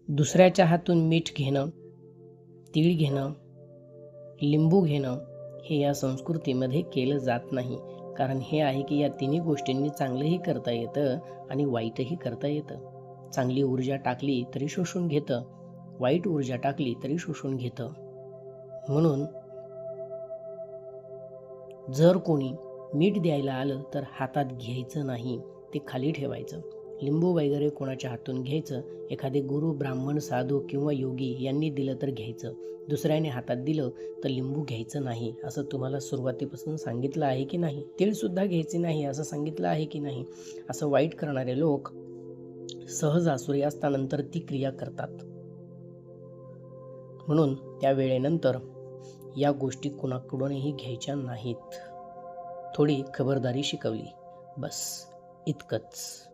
दुसऱ्याच्या हातून मीठ घेणं, तीळ घेणं, लिंबू घेणं हे या संस्कृतीमध्ये केलं जात नाही. कारण हे आहे की या तिन्ही गोष्टींनी चांगलंही करता येतं आणि वाईटही करता येतं. चांगली ऊर्जा टाकली तरी शोषून घेतं, वाईट ऊर्जा टाकली तरी शोषून घेतं. म्हणून जर कोणी मीठ द्यायला आलं तर हातात घ्यायचं नाही, ते खाली ठेवायचं. लिंबू वगैरे कोणाच्या हातून घ्यायचं. एखादे गुरु, ब्राह्मण, साधू किंवा योगी यांनी दिलं तर घ्यायचं. दुसऱ्याने हातात दिलं तर लिंबू घ्यायचं नाही असं तुम्हाला सुरुवातीपासून सांगितलं आहे की नाही? तीळसुद्धा घ्यायचे नाही असं सांगितलं आहे की नाही? असं वाईट करणारे लोक सहज सूर्यास्तानंतर ती क्रिया करतात. म्हणून त्या वेळेनंतर या गोष्टी कुणाकडूनही घ्यायच्या नाहीत. थोडी खबरदारी शिकवली, बस इतकंच.